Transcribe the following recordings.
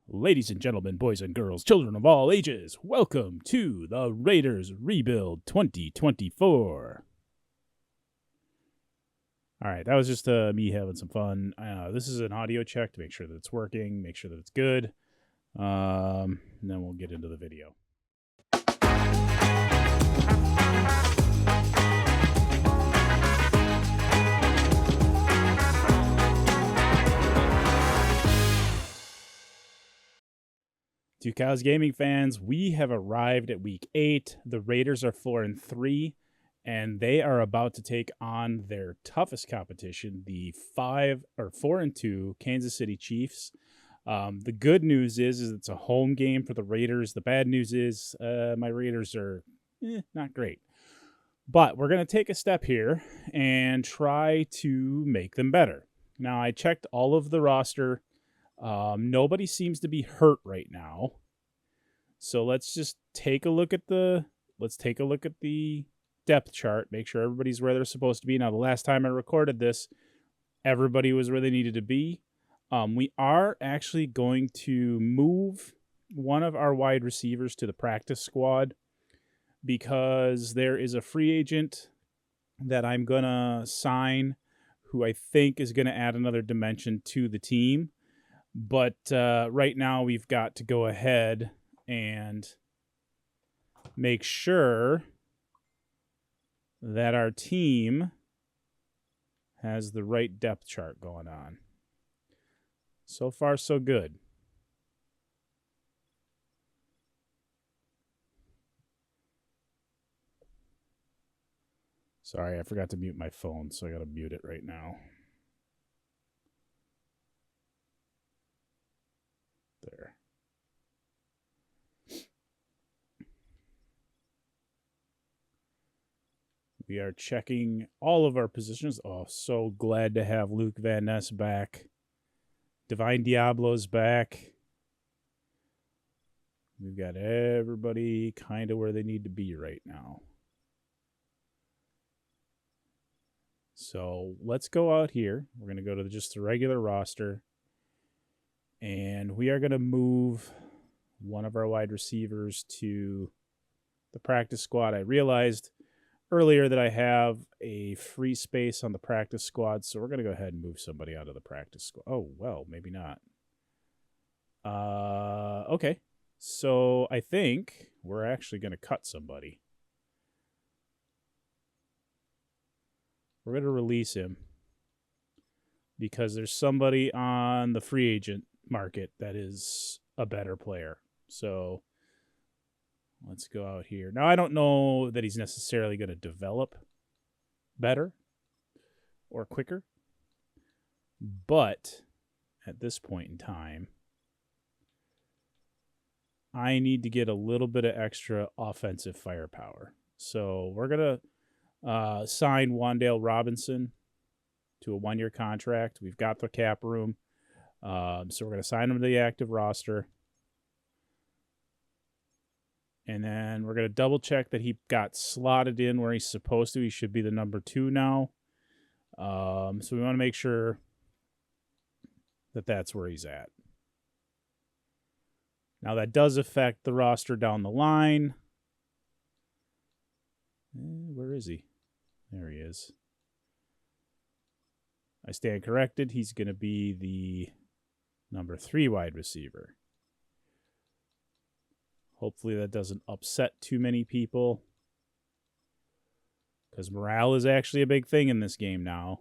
Ladies and gentlemen, boys and girls, children of all ages, welcome to the Raiders Rebuild 2024. All right, that was just me having some fun. This is an audio check to make sure that it's working, make sure that it's good. And then we'll get into the video. TwoCowsGaming fans, we have arrived at week 8. The Raiders are 4-3, and they are about to take on their toughest competition, the 4-2 Kansas City Chiefs. The good news is it's a home game for the Raiders. The bad news is my Raiders are not great. But we're going to take a step here and try to make them better. Now, I checked all of the roster. Nobody seems to be hurt right now. So let's just take a look at the depth chart, make sure everybody's where they're supposed to be. Now, the last time I recorded this, everybody was where they needed to be. We are actually going to move one of our wide receivers to the practice squad because there is a free agent that I'm going to sign who I think is going to add another dimension to the team. But right now we've got to go ahead and make sure that our team has the right depth chart going on. So far, so good. Sorry, I forgot to mute my phone, so I got to mute it right now. There. We are checking all of our positions. Oh, so glad to have Luke Van Ness back. Divine Diablo's back. We've got everybody kind of where they need to be right now. So let's go out here. We're going to go to just the regular roster. And we are going to move one of our wide receivers to the practice squad. I realized earlier that I have a free space on the practice squad, so we're going to go ahead and move somebody out of the practice squad. Oh, well, maybe not. Okay. So I think we're actually going to cut somebody. We're going to release him because there's somebody on the free agent market that is a better player. So let's go out here. Now, I don't know that he's necessarily going to develop better or quicker, but at this point in time, I need to get a little bit of extra offensive firepower. So we're going to sign Wan'Dale Robinson to a 1-year contract. We've got the cap room. So we're going to sign him to the active roster. And then we're going to double check that he got slotted in where he's supposed to. He should be the number 2 now. So we want to make sure that that's where he's at. Now that does affect the roster down the line. Where is he? There he is. I stand corrected. He's going to be the number 3 wide receiver. Hopefully that doesn't upset too many people, because morale is actually a big thing in this game now.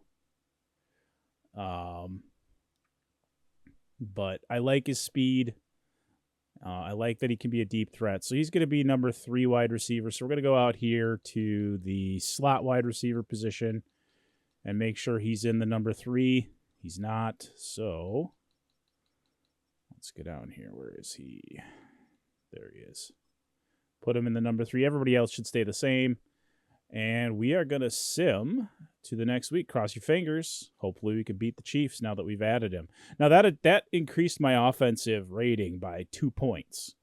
But I like his speed. I like that he can be a deep threat. So he's going to be number 3 wide receiver. So we're going to go out here to the slot wide receiver position and make sure he's in the number 3. He's not. So let's get down here. Where is he? There he is. Put him in the number 3. Everybody else should stay the same. And we are going to sim to the next week. Cross your fingers. Hopefully we can beat the Chiefs now that we've added him. Now that increased my offensive rating by 2 points.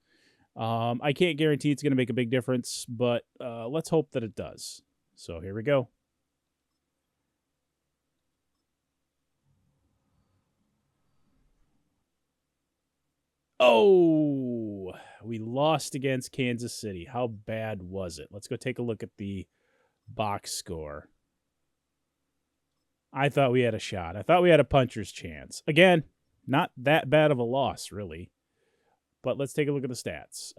I can't guarantee it's going to make a big difference, but let's hope that it does. So here we go. Oh, we lost against Kansas City. How bad was it? Let's go take a look at the box score. I thought we had a shot. I thought we had a puncher's chance. Again, not that bad of a loss, really. But let's take a look at the stats.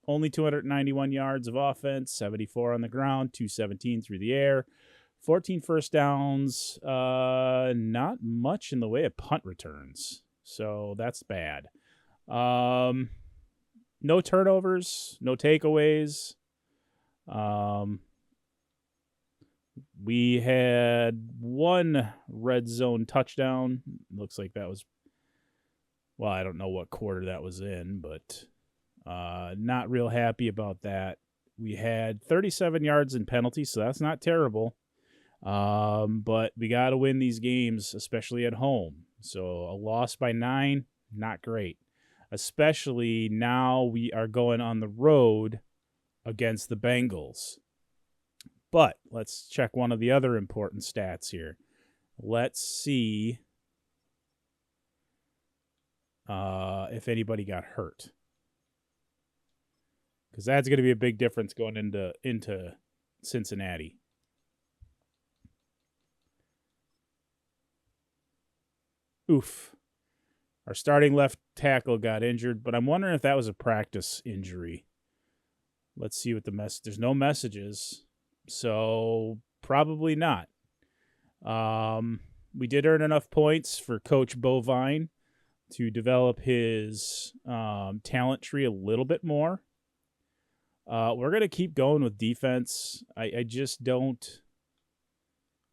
Only 291 yards of offense, 74 on the ground, 217 through the air, 14 first downs, not much in the way of punt returns. So that's bad. No turnovers, no takeaways. We had one red zone touchdown. Looks like that was, well, I don't know what quarter that was in, but not real happy about that. We had 37 yards in penalties, so that's not terrible. But we got to win these games, especially at home. So a loss by 9, not great. Especially now we are going on the road against the Bengals. But let's check one of the other important stats here. Let's see if anybody got hurt. Because that's going to be a big difference going into Cincinnati. Oof. Our starting left tackle got injured, but I'm wondering if that was a practice injury. Let's see what the message. There's no messages, so probably not. We did earn enough points for Coach Bovine to develop his talent tree a little bit more. We're going to keep going with defense. I just don't.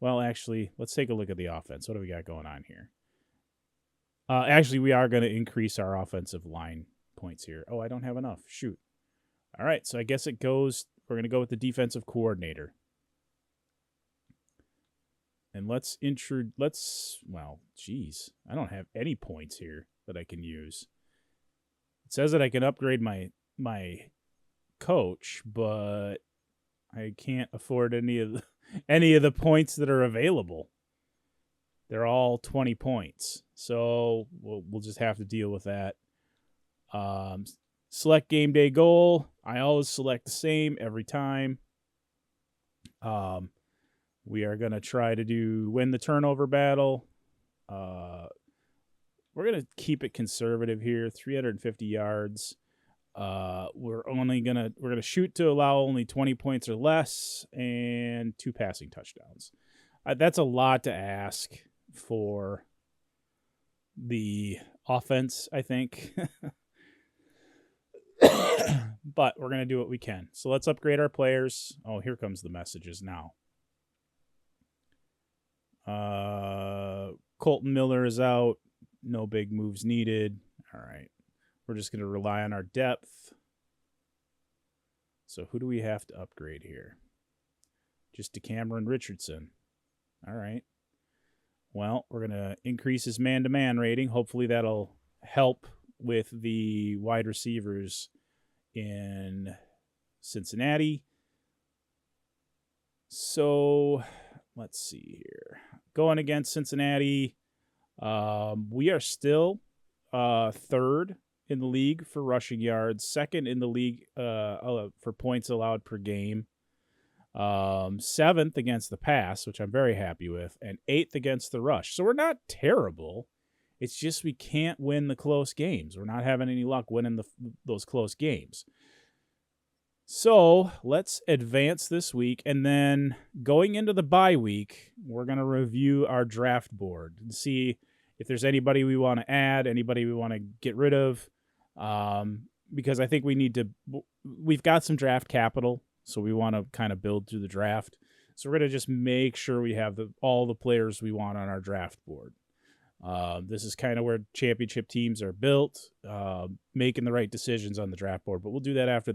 Well, actually, let's take a look at the offense. What do we got going on here? Actually, we are going to increase our offensive line points here. Oh, I don't have enough. Shoot. All right, so I guess it goes. We're going to go with the defensive coordinator. And well, geez. I don't have any points here that I can use. It says that I can upgrade my coach, but I can't afford any of the points that are available. They're all 20 points. So we'll just have to deal with that. Select game day goal. I always select the same every time. We are going to try to win the turnover battle. We're going to keep it conservative here, 350 yards. We're going to shoot to allow only 20 points or less and 2 passing touchdowns. That's a lot to ask for the offense, I think. But we're going to do what we can. So let's upgrade our players. Oh, here comes the messages now. Colton Miller is out. No big moves needed. All right. We're just going to rely on our depth. So who do we have to upgrade here? Just to Cameron Richardson. All right. Well, we're going to increase his man-to-man rating. Hopefully that'll help with the wide receivers in Cincinnati. So let's see here. Going against Cincinnati, we are still third in the league for rushing yards, second in the league for points allowed per game, 7th against the pass, which I'm very happy with, and 8th against the rush. So we're not terrible. It's just we can't win the close games. We're not having any luck winning those close games. So let's advance this week, and then going into the bye week, we're going to review our draft board and see if there's anybody we want to add, anybody we want to get rid of, because I think we've got some draft capital, so we want to kind of build through the draft. So we're going to just make sure we have all the players we want on our draft board. This is kind of where championship teams are built, making the right decisions on the draft board. But we'll do that after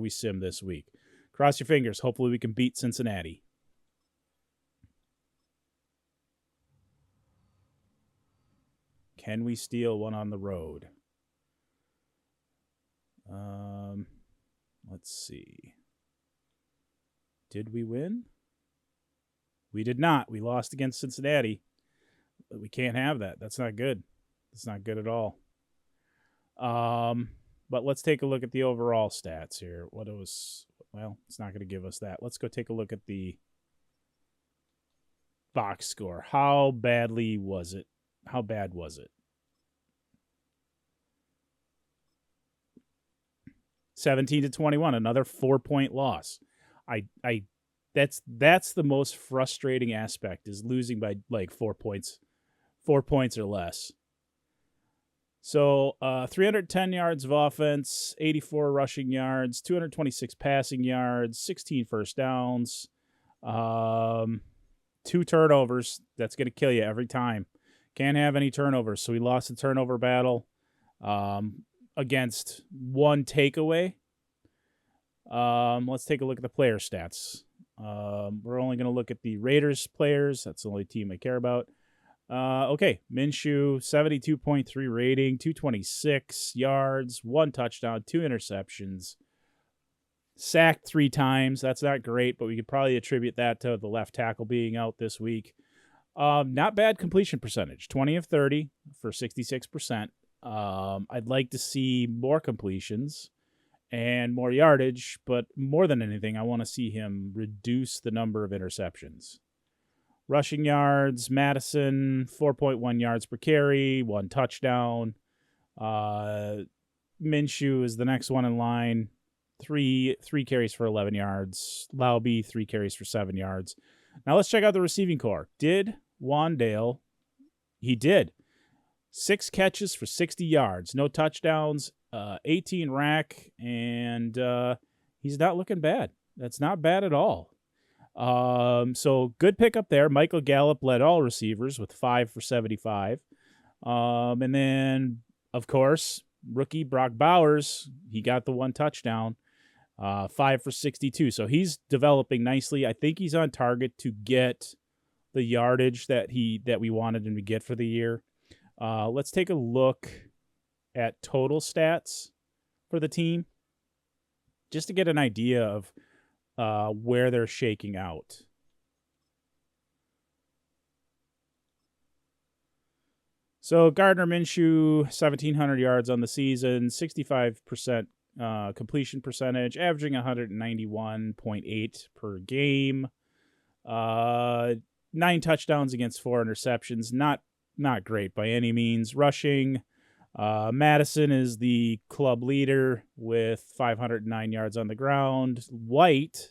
we sim this week. Cross your fingers. Hopefully we can beat Cincinnati. Can we steal one on the road? Let's see. Did we win? We did not. We lost against Cincinnati. We can't have that. That's not good. That's not good at all. But let's take a look at the overall stats here. Well, it's not going to give us that. Let's go take a look at the box score. How badly was it? How bad was it? 17-21, another 4-point loss. That's the most frustrating aspect, is losing by like 4 points or less. So 310 yards of offense, 84 rushing yards, 226 passing yards, 16 first downs, 2 turnovers. That's going to kill you every time. Can't have any turnovers. So we lost the turnover battle against 1 takeaway. Let's take a look at the player stats. We're only going to look at the Raiders players. That's the only team I care about. Okay, Minshew, 72.3 rating, 226 yards, 1 touchdown, 2 interceptions, sacked 3 times. That's not great, but we could probably attribute that to the left tackle being out this week. Not bad completion percentage, 20 of 30 for 66%. I'd like to see more completions and more yardage, but more than anything, I want to see him reduce the number of interceptions. Rushing yards, Madison, 4.1 yards per carry, 1 touchdown. Minshew is the next one in line. 3 carries for 11 yards. Laube, 3 carries for 7 yards. Now let's check out the receiving core. Did Wandale? He did. 6 catches for 60 yards. No touchdowns. 18 rack, and he's not looking bad. That's not bad at all. So good pickup there. Michael Gallup led all receivers with 5 for 75. And then, of course, rookie Brock Bowers, he got the 1 touchdown, 5 for 62. So he's developing nicely. I think he's on target to get the yardage that we wanted him to get for the year. Let's take a look at total stats for the team, just to get an idea of where they're shaking out. So Gardner Minshew, 1,700 yards on the season, 65% completion percentage, averaging 191.8 per game, 9 touchdowns against 4 interceptions. Not great by any means. Rushing, Madison is the club leader with 509 yards on the ground.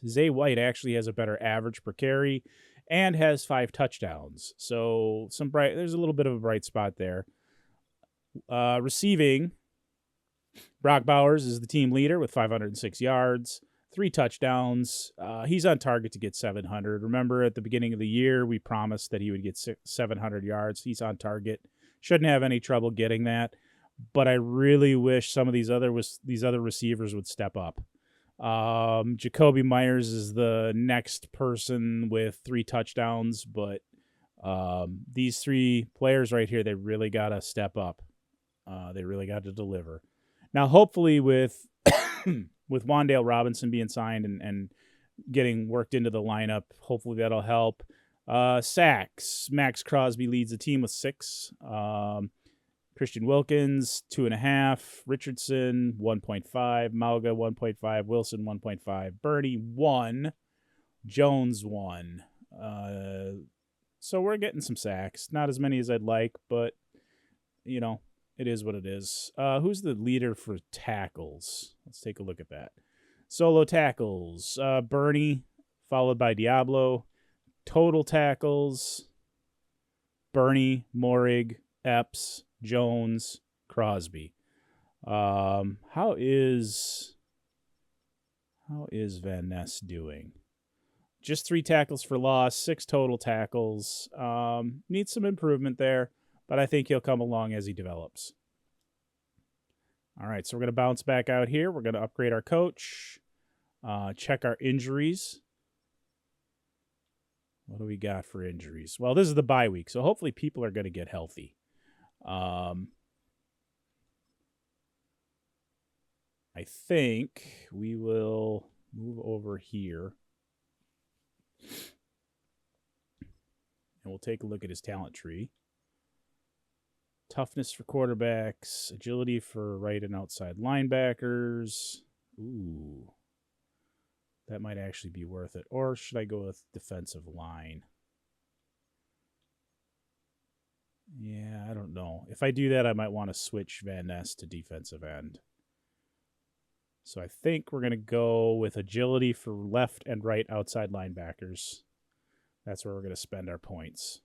Zay White actually has a better average per carry and has 5 touchdowns. So there's a little bit of a bright spot there. Receiving, Brock Bowers is the team leader with 506 yards, 3 touchdowns. He's on target to get 700. Remember, at the beginning of the year, we promised that he would get 700 yards. He's on target. Shouldn't have any trouble getting that. But I really wish some of these other receivers would step up. Jacoby Myers is the next person with 3 touchdowns, but these 3 players right here, they really got to step up. They really got to deliver. Now, hopefully with Wandale Robinson being signed and getting worked into the lineup, hopefully that'll help. Sacks, Max Crosby leads the team with 6. Christian Wilkins, 2.5. Richardson, 1.5. Mauga, 1.5. Wilson, 1.5. Birdie, 1. Jones, 1. So we're getting some sacks. Not as many as I'd like, but, it is what it is. Who's the leader for tackles? Let's take a look at that. Solo tackles. Bernie, followed by Diablo. Total tackles. Bernie, Morig, Epps, Jones, Crosby. How is Van Ness doing? Just 3 tackles for loss, 6 total tackles. Needs some improvement there, but I think he'll come along as he develops. All right, so we're going to bounce back out here. We're going to upgrade our coach, check our injuries. What do we got for injuries? Well, this is the bye week, so hopefully people are going to get healthy. I think we will move over here and we'll take a look at his talent tree. Toughness for quarterbacks, agility for right and outside linebackers. Ooh. That might actually be worth it. Or should I go with defensive line? Yeah, I don't know. If I do that, I might want to switch Van Ness to defensive end. So I think we're going to go with agility for left and right outside linebackers. That's where we're going to spend our points.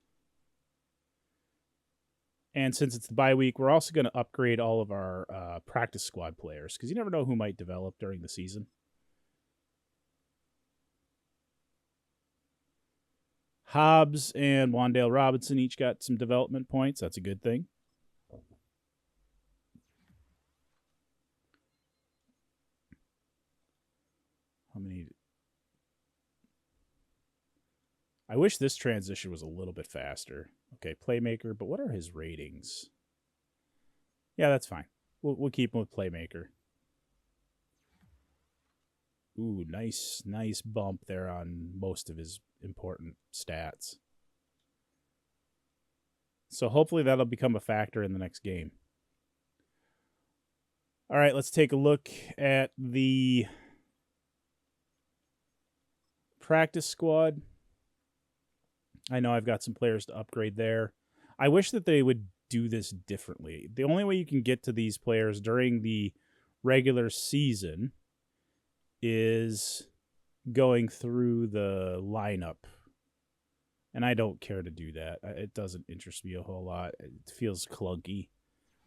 And since it's the bye week, we're also going to upgrade all of our practice squad players because you never know who might develop during the season. Hobbs and Wandale Robinson each got some development points. That's a good thing. How many? I wish this transition was a little bit faster. Okay, playmaker, but what are his ratings? Yeah, that's fine. We'll keep him with playmaker. Ooh, nice bump there on most of his important stats. So hopefully that'll become a factor in the next game. All right, let's take a look at the practice squad. I know I've got some players to upgrade there. I wish that they would do this differently. The only way you can get to these players during the regular season is going through the lineup. And I don't care to do that. It doesn't interest me a whole lot. It feels clunky.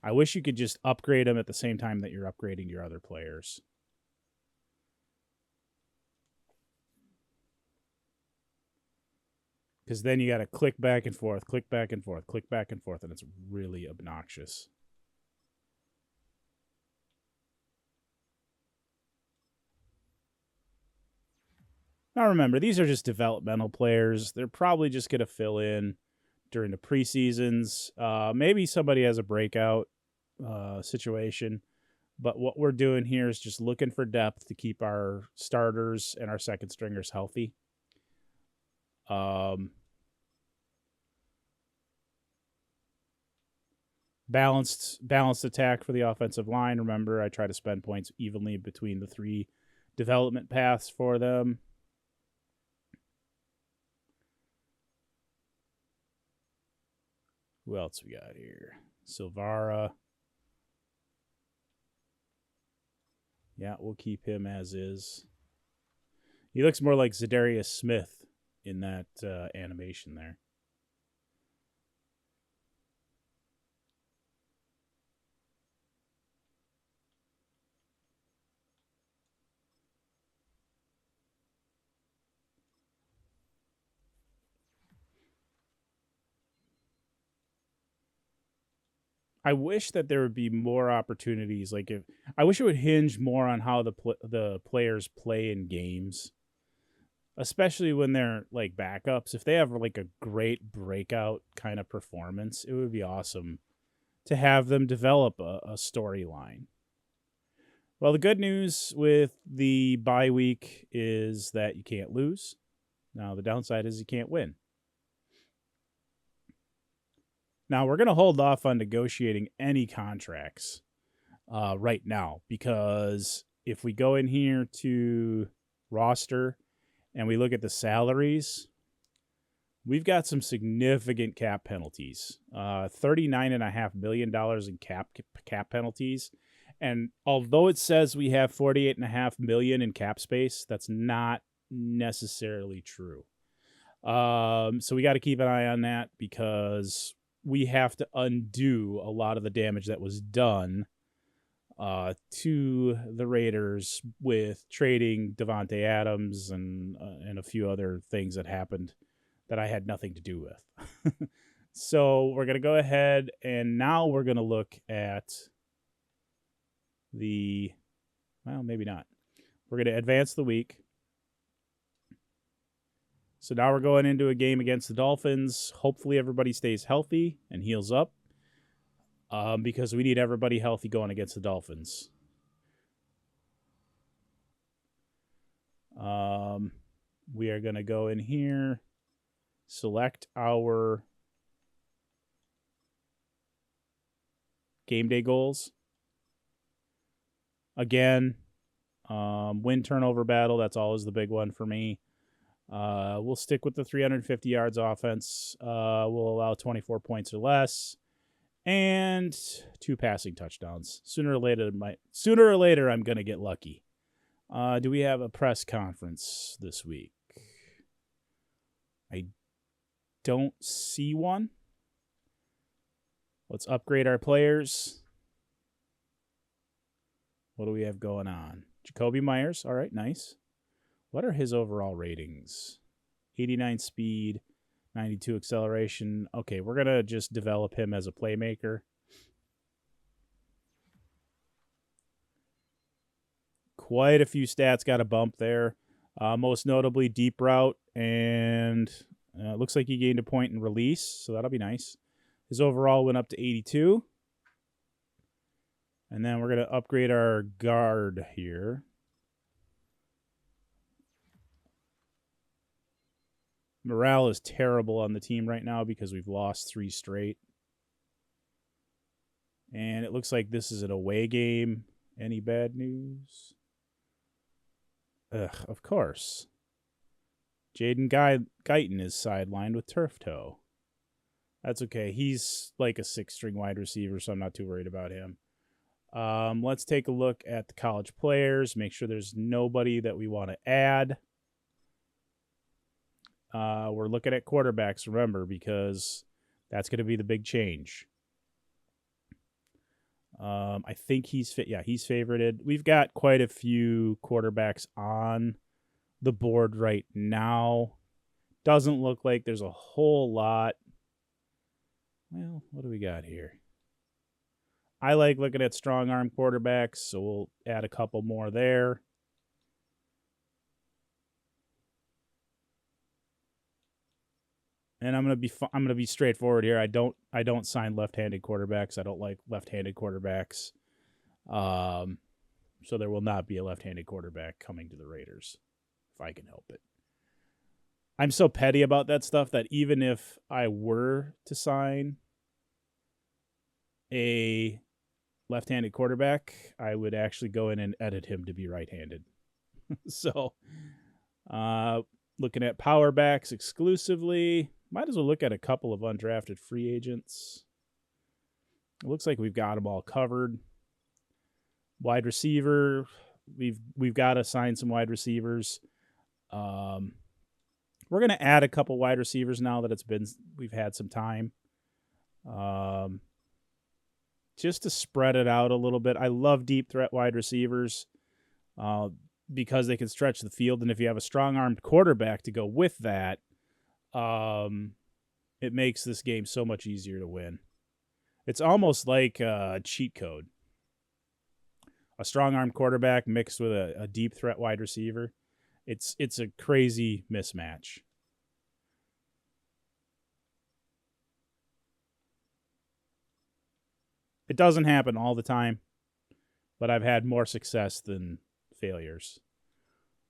I wish you could just upgrade them at the same time that you're upgrading your other players. Because then you got to click back and forth, click back and forth, click back and forth, and it's really obnoxious. Now remember, these are just developmental players. They're probably just going to fill in during the preseasons. Maybe somebody has a breakout situation. But what we're doing here is just looking for depth to keep our starters and our second stringers healthy. Balanced attack for the offensive line. Remember, I try to spend points evenly between the 3 development paths for them. Who else we got here? Silvara. Yeah, we'll keep him as is. He looks more like Zadarius Smith in that animation there. I wish that there would be more opportunities. Like I wish it would hinge more on how the players play in games, especially when they're like backups. If they have like a great breakout kind of performance, it would be awesome to have them develop a storyline. Well, the good news with the bye week is that you can't lose. Now, the downside is you can't win. Now, we're going to hold off on negotiating any contracts right now because if we go in here to roster and we look at the salaries, we've got some significant cap penalties. $39.5 million in cap penalties. And although it says we have $48.5 million in cap space, that's not necessarily true. So we got to keep an eye on that because we have to undo a lot of the damage that was done to the Raiders with trading Devontae Adams and a few other things that happened that I had nothing to do with. So we're going to go ahead and now we're going to look at well, maybe not. We're going to advance the week. So now we're going into a game against the Dolphins. Hopefully everybody stays healthy and heals up because we need everybody healthy going against the Dolphins. We are going to go in here, select our game day goals. Again, win turnover battle. That's always the big one for me. We'll stick with the 350 yards offense. We'll allow 24 points or less, and 2 passing touchdowns. Sooner or later, I'm gonna get lucky. Do we have a press conference this week? I don't see one. Let's upgrade our players. What do we have going on? Jacoby Myers. All right, nice. What are his overall ratings? 89 speed, 92 acceleration. Okay, we're going to just develop him as a playmaker. Quite a few stats got a bump there. Most notably, deep route, and it looks like he gained a point in release, so that'll be nice. His overall went up to 82. And then we're going to upgrade our guard here. Morale is terrible on the team right now because we've lost 3 straight. And it looks like this is an away game. Any bad news? Ugh, of course. Jaden Guyton is sidelined with turf toe. That's okay. He's like a 6-string wide receiver, so I'm not too worried about him. Let's take a look at the college players. Make sure there's nobody that we want to add. We're looking at quarterbacks, remember, because that's going to be the big change. I think he's favorited. We've got quite a few quarterbacks on the board right now. Doesn't look like there's a whole lot. Well, what do we got here? I like looking at strong arm quarterbacks, so we'll add a couple more there. And I'm gonna be straightforward here. I don't sign left-handed quarterbacks. I don't like left-handed quarterbacks. So there will not be a left-handed quarterback coming to the Raiders if I can help it. I'm so petty about that stuff that even if I were to sign a left-handed quarterback, I would actually go in and edit him to be right-handed. So, looking at power backs exclusively, might as well look at a couple of undrafted free agents. It looks like we've got them all covered. Wide receiver, we've got to sign some wide receivers. We're going to add a couple wide receivers now that we've had some time. Just to spread it out a little bit. I love deep threat wide receivers because they can stretch the field. And if you have a strong-armed quarterback to go with that, it makes this game so much easier to win. It's almost like a cheat code. A strong-armed quarterback mixed with a deep threat wide receiver. It's a crazy mismatch. It doesn't happen all the time, but I've had more success than failures.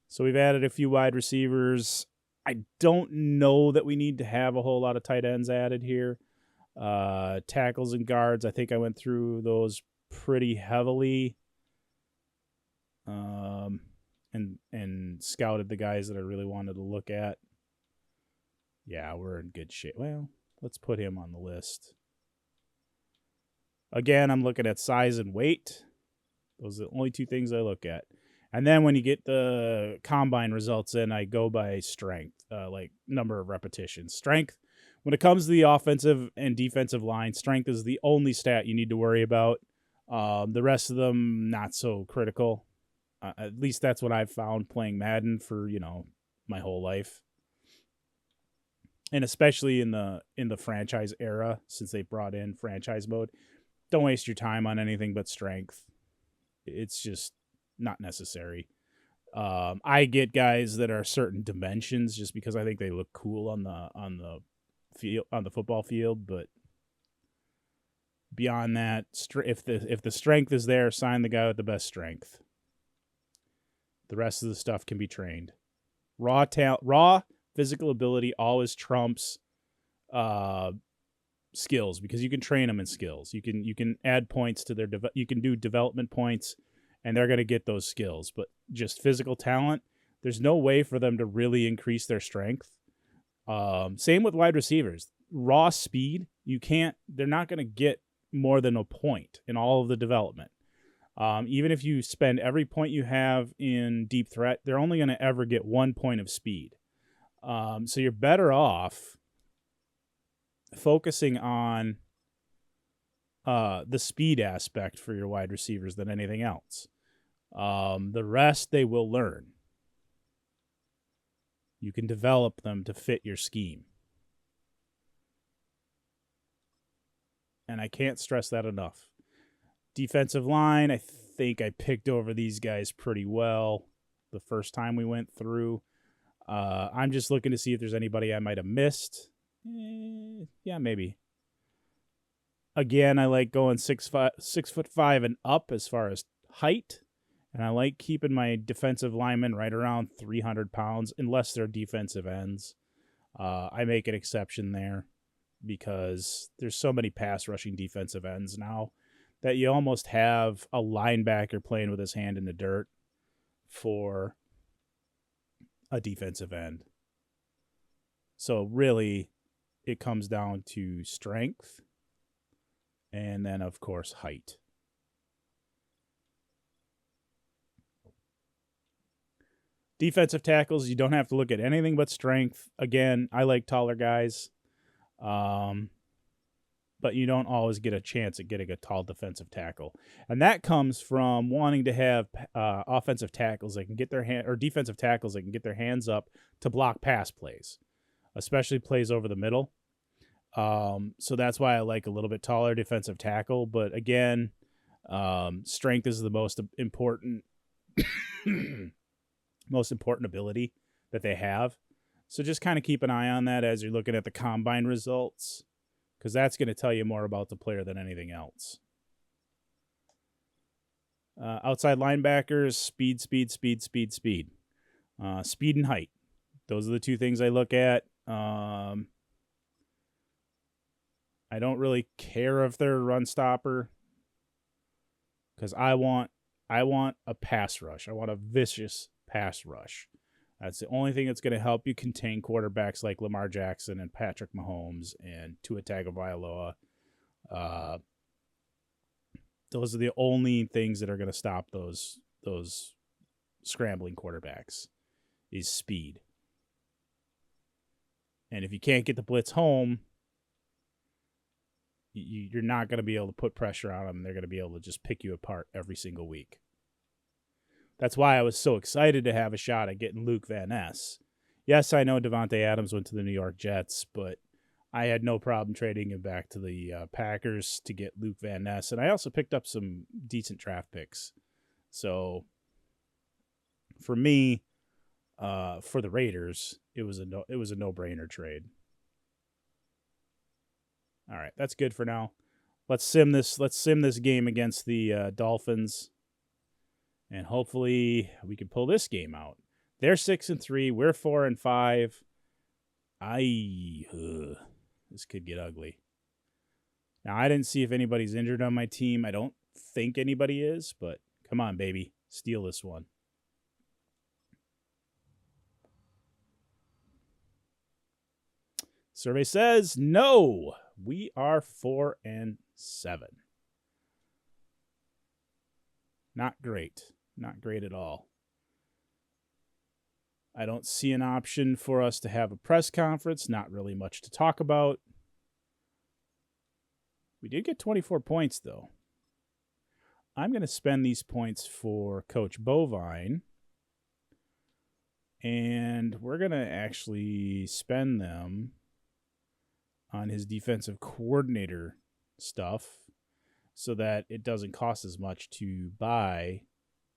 So we've added a few wide receivers. I don't know that we need to have a whole lot of tight ends added here. Tackles and guards, I think I went through those pretty heavily. And scouted the guys that I really wanted to look at. Yeah, we're in good shape. Well, let's put him on the list. Again, I'm looking at size and weight. Those are the only 2 things I look at. And then when you get the combine results in, I go by strength, like number of repetitions. Strength, when it comes to the offensive and defensive line, strength is the only stat you need to worry about. The rest of them, not so critical. At least that's what I've found playing Madden for, my whole life. And especially in the franchise era, since they brought in franchise mode. Don't waste your time on anything but strength. It's just not necessary. I get guys that are certain dimensions just because I think they look cool on the field, on the football field, but beyond that, if the strength is there, sign the guy with the best strength. The rest of the stuff can be trained. Raw physical ability always trumps skills, because you can train them in skills. You can add points to their you can do development points, and they're going to get those skills. But just physical talent, there's no way for them to really increase their strength. Same with wide receivers. Raw speed, they're not going to get more than a point in all of the development. Even if you spend every point you have in deep threat, they're only going to ever get 1 point of speed. So you're better off focusing on the speed aspect for your wide receivers than anything else. The rest they will learn. You can develop them to fit your scheme. And I can't stress that enough. Defensive line, I think I picked over these guys pretty well the first time we went through. I'm just looking to see if there's anybody I might have missed. Yeah, maybe. Again, I like going 6'5" and up as far as height. And I like keeping my defensive linemen right around 300 pounds, unless they're defensive ends. I make an exception there because there's so many pass rushing defensive ends now that you almost have a linebacker playing with his hand in the dirt for a defensive end. So really, it comes down to strength and then, of course, height. Defensive tackles, you don't have to look at anything but strength. Again, I like taller guys, but you don't always get a chance at getting a tall defensive tackle. And that comes from wanting to have offensive tackles that can get their hand, or defensive tackles that can get their hands up to block pass plays, especially plays over the middle. So that's why I like a little bit taller defensive tackle. But again, strength is the most important most important ability that they have. So just kind of keep an eye on that as you're looking at the combine results, because that's going to tell you more about the player than anything else. Outside linebackers, speed. Speed and height. Those are the two things I look at. I don't really care if they're a run stopper, because I want a pass rush. I want a vicious pass rush. That's the only thing that's going to help you contain quarterbacks like Lamar Jackson and Patrick Mahomes and Tua Tagovailoa. Those are the only things that are going to stop those scrambling quarterbacks, is speed. And if you can't get the blitz home, you're not going to be able to put pressure on them. They're going to be able to just pick you apart every single week. That's why I was so excited to have a shot at getting Luke Van Ness. Yes, I know Devontae Adams went to the New York Jets, but I had no problem trading him back to the Packers to get Luke Van Ness. And I also picked up some decent draft picks. So for me, for the Raiders, it was a no-brainer trade. All right, that's good for now. Let's sim this game against the Dolphins. And hopefully we can pull this game out. They're 6-3. We're 4-5. This could get ugly. Now, I didn't see if anybody's injured on my team. I don't think anybody is, but come on, baby. Steal this one. Survey says no. We are 4-7. Not great. Not great at all. I don't see an option for us to have a press conference. Not really much to talk about. We did get 24 points, though. I'm going to spend these points for Coach Bovine. And we're going to actually spend them on his defensive coordinator stuff, so that it doesn't cost as much to buy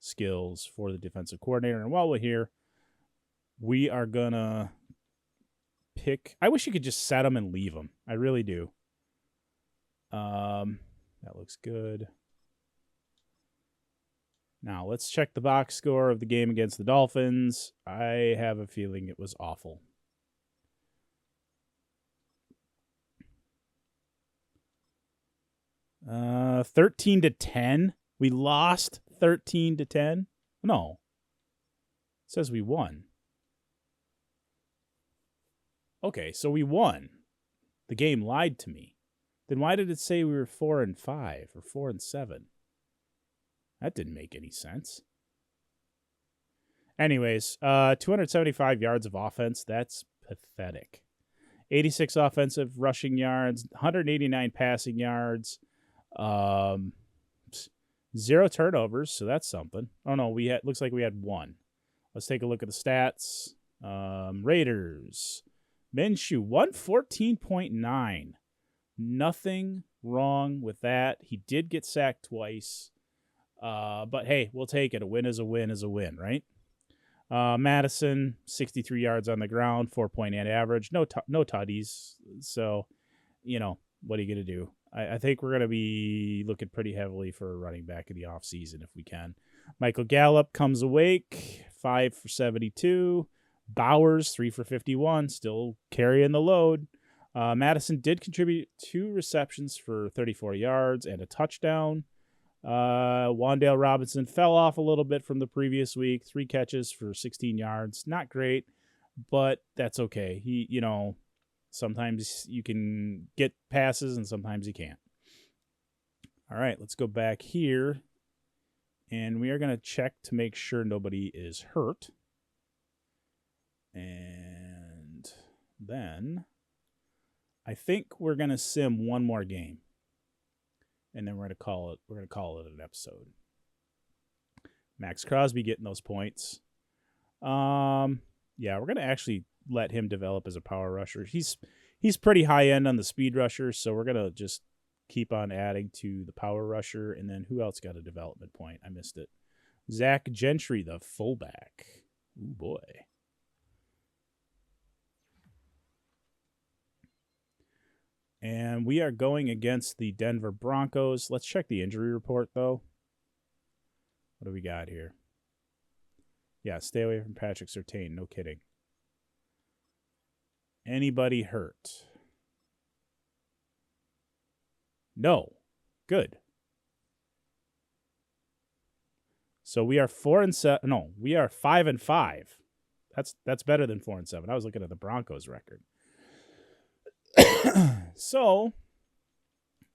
skills for the defensive coordinator. And while we're here, we are going to pick... I wish you could just set them and leave them. I really do. That looks good. Now, let's check the box score of the game against the Dolphins. I have a feeling it was awful. 13-10. We lost 13-10. No. It says we won. Okay, so we won. The game lied to me. Then why did it say we were 4-5 or 4-7? That didn't make any sense. Anyways, 275 yards of offense. That's pathetic. 86 offensive rushing yards, 189 passing yards, 0 turnovers. So that's something. Oh no, looks like we had 1. Let's take a look at the stats. Raiders. Minshew, 114.9. Nothing wrong with that. He did get sacked twice. But hey, we'll take it. A win is a win is a win, right? Madison, 63 yards on the ground, 4.8 average. No tutties. So, what are you going to do? I think we're going to be looking pretty heavily for a running back in the offseason if we can. Michael Gallup comes awake, 5 for 72. Bowers, 3 for 51, still carrying the load. Madison did contribute 2 receptions for 34 yards and a touchdown. Wan'Dale Robinson fell off a little bit from the previous week. 3 catches for 16 yards. Not great, but that's okay. He, sometimes you can get passes and sometimes you can't. All right, let's go back here. And we are going to check to make sure nobody is hurt. And then I think we're going to sim one more game. And then we're going to call it an episode. Max Crosby getting those points. Yeah, we're going to actually let him develop as a power rusher. He's pretty high end on the speed rusher, so we're going to just keep on adding to the power rusher. And then who else got a development point? I missed it. Zach Gentry, the fullback. Ooh, boy. And we are going against the Denver Broncos. Let's check the injury report, though. What do we got here? Yeah, stay away from Patrick Surtain. No kidding. Anybody hurt? No. Good. So we are 4-7. No, we are 5-5. That's better than 4-7. I was looking at the Broncos record. So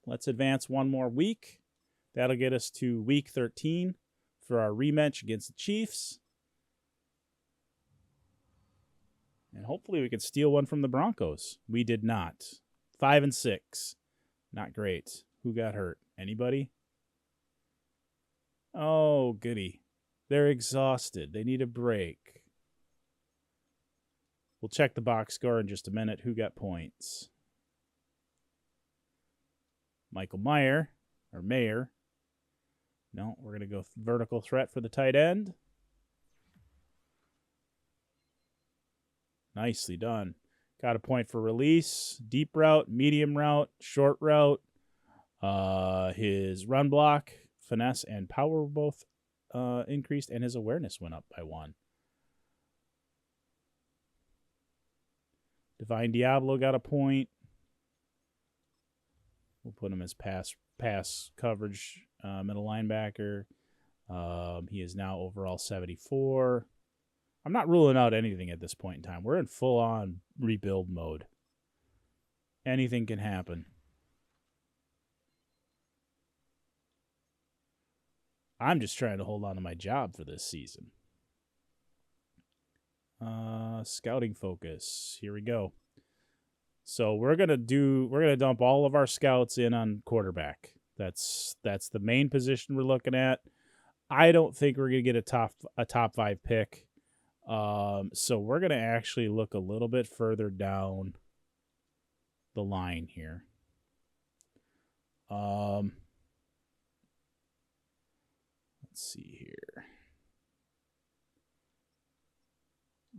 let's advance one more week. That'll get us to week 13 for our rematch against the Chiefs. And hopefully we can steal one from the Broncos. We did not. 5-6. Not great. Who got hurt? Anybody? Oh, goody. They're exhausted. They need a break. We'll check the box score in just a minute. Who got points? Michael Mayer. No, we're going to go vertical threat for the tight end. Nicely done. Got a point for release, deep route, medium route, short route. His run block, finesse, and power were both increased, and his awareness went up by 1. Divine Diablo got a point. We'll put him as pass coverage middle linebacker. He is now overall 74. I'm not ruling out anything at this point in time. We're in full-on rebuild mode. Anything can happen. I'm just trying to hold on to my job for this season. Scouting focus. Here we go. So we're gonna dump all of our scouts in on quarterback. That's the main position we're looking at. I don't think we're gonna get a top 5 pick. So we're gonna actually look a little bit further down the line here. Let's see here.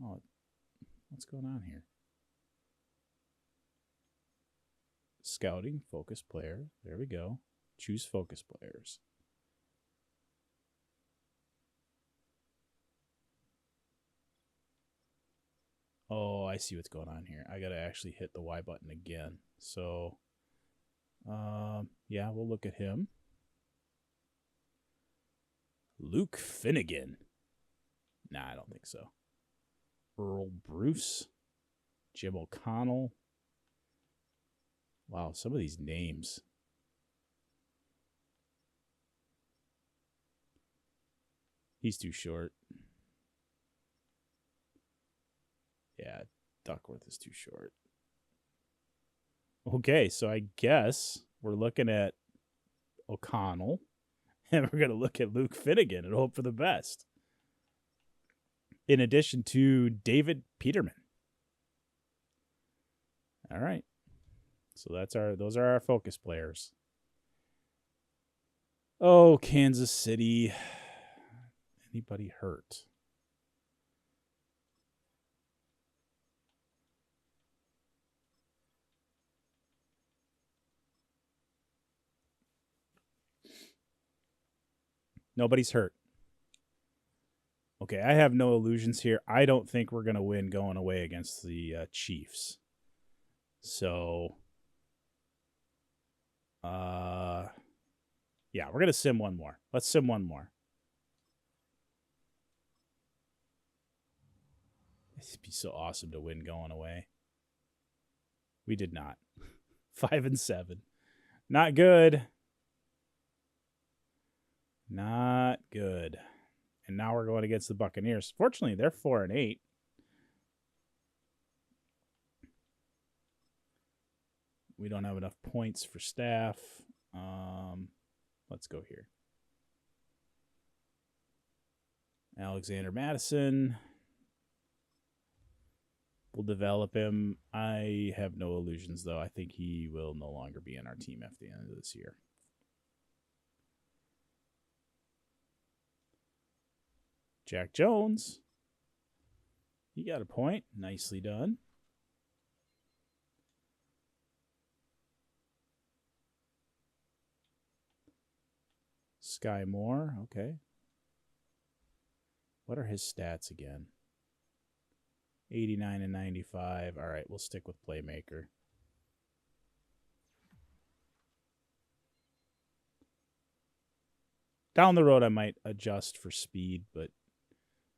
Oh, what's going on here? Scouting, focus player. There we go. Choose focus players. Oh, I see what's going on here. I got to actually hit the Y button again. So Yeah, we'll look at him. Luke Finnegan. Nah, I don't think so. Earl Bruce. Jim O'Connell. Wow, some of these names. He's too short. Yeah, Duckworth is too short. Okay, so I guess we're looking at O'Connell, and we're going to look at Luke Finnegan and hope for the best. In addition to David Peterman. All right. So those are our focus players. Oh, Kansas City. Anybody hurt? Nobody's hurt. Okay, I have no illusions here. I don't think we're going to win going away against the Chiefs. So, yeah, we're going to sim one more. Let's sim one more. It'd be so awesome to win going away. We did not. 5-7. Not good. Not good. And now we're going against the Buccaneers. Fortunately, they're 4-8. We don't have enough points for staff. Let's go here. Alexander Madison. We'll develop him. I have no illusions, though. I think he will no longer be in our team at the end of this year. Jack Jones. He got a point. Nicely done. Sky Moore. Okay. What are his stats again? 89 and 95. All right, we'll stick with Playmaker. Down the road, I might adjust for speed, but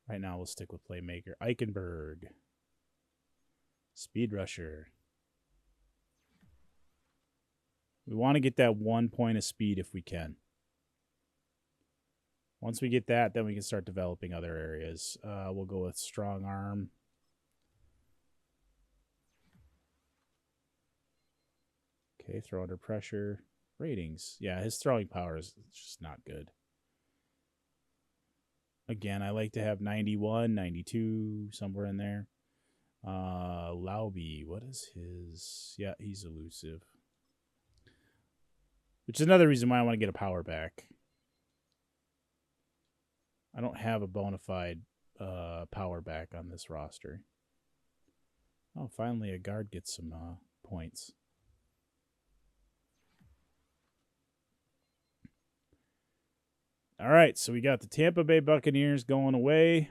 right now we'll stick with Playmaker. Eichenberg. Speed Rusher. We want to get that 1 point of speed if we can. Once we get that, then we can start developing other areas. We'll go with Strong Arm. Okay, throw under pressure. Ratings. Yeah, his throwing power is just not good. Again, I like to have 91, 92, somewhere in there. Lauby, what is his? Yeah, he's elusive. Which is another reason why I want to get a power back. I don't have a bona fide power back on this roster. Oh, finally a guard gets some points. All right, so we got the Tampa Bay Buccaneers going away.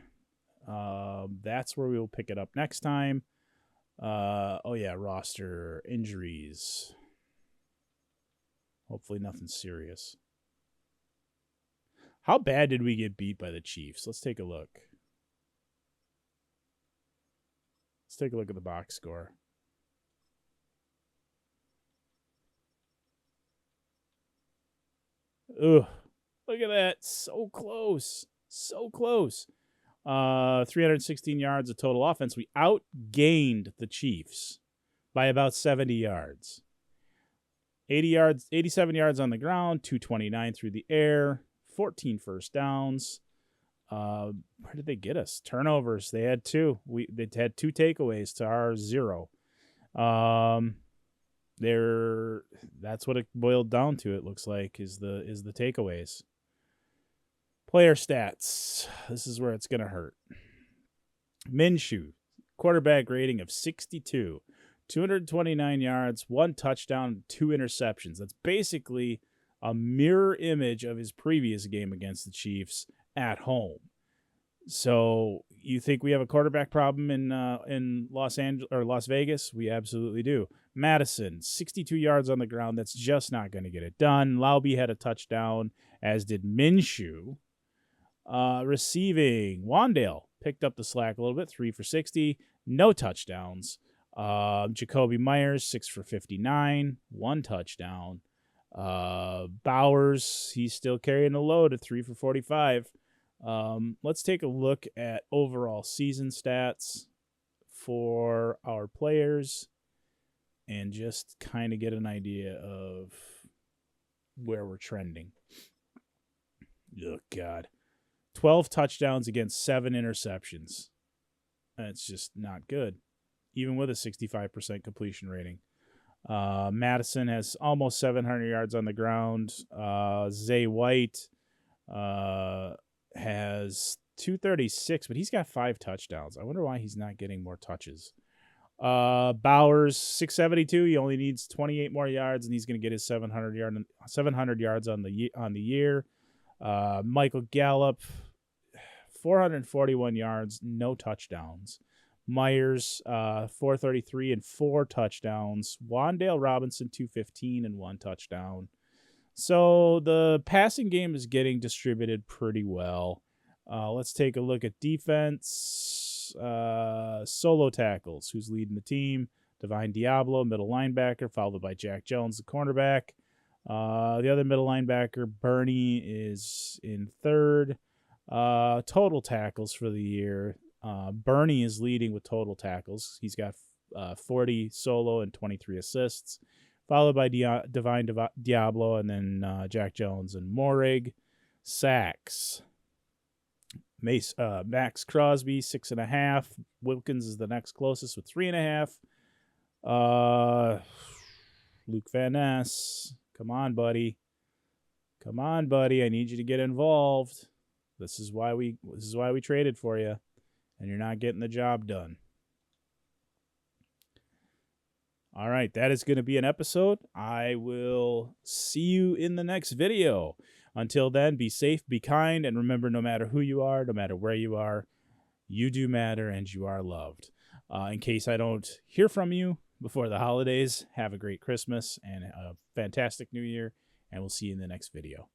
That's where we will pick it up next time. Oh, yeah, roster injuries. Hopefully nothing serious. How bad did we get beat by the Chiefs? Let's take a look. Let's take a look at the box score. Ugh. Look at that. So close. So close. 316 yards of total offense. We outgained the Chiefs by about 70 yards. 87 yards on the ground, 229 through the air, 14 first downs. Where did they get us? Turnovers. They had 2. They had 2 takeaways to our 0. That's what it boiled down to, it looks like, is the takeaways. Player stats. This is where it's going to hurt. Minshew, quarterback rating of 62, 229 yards, 1 touchdown, 2 interceptions. That's basically a mirror image of his previous game against the Chiefs at home. So You think we have a quarterback problem in Las Vegas? We absolutely do. Madison, 62 yards on the ground. That's just not going to get it done. Lauby had a touchdown, as did Minshew. Receiving, Wandale picked up the slack a little bit, 3 for 60, no touchdowns. Jacoby Myers, 6 for 59, 1 touchdown. Bowers, he's still carrying the load at 3 for 45. Let's take a look at overall season stats for our players and just kind of get an idea of where we're trending. Oh, God. 12 touchdowns against 7 interceptions. That's just not good, even with a 65% completion rating. Madison has almost 700 yards on the ground. Zay White has 236, but he's got 5 touchdowns. I wonder why he's not getting more touches. Bowers, 672. He only needs 28 more yards, and he's going to get his 700 yards on the year. Michael Gallup, 441 yards, no touchdowns. Myers, 433 and 4 touchdowns. Wandale Robinson, 215 and 1 touchdown. So the passing game is getting distributed pretty well. Let's take a look at defense. Solo tackles. Who's leading the team? Divine Diablo, middle linebacker, followed by Jack Jones, the cornerback. The other middle linebacker, Bernie, is in third. Total tackles for the year. Bernie is leading with total tackles. He's got 40 solo and 23 assists, followed by Divine Diablo, and then Jack Jones and Morig. Sacks. Max Crosby, 6.5. Wilkins is the next closest with 3.5. Luke Van Ness. Come on, buddy. Come on, buddy. I need you to get involved. This is why we traded for you, and you're not getting the job done. All right, that is going to be an episode. I will see you in the next video. Until then, be safe, be kind, and remember, no matter who you are, no matter where you are, you do matter and you are loved. In case I don't hear from you before the holidays, have a great Christmas and a fantastic New Year, and we'll see you in the next video.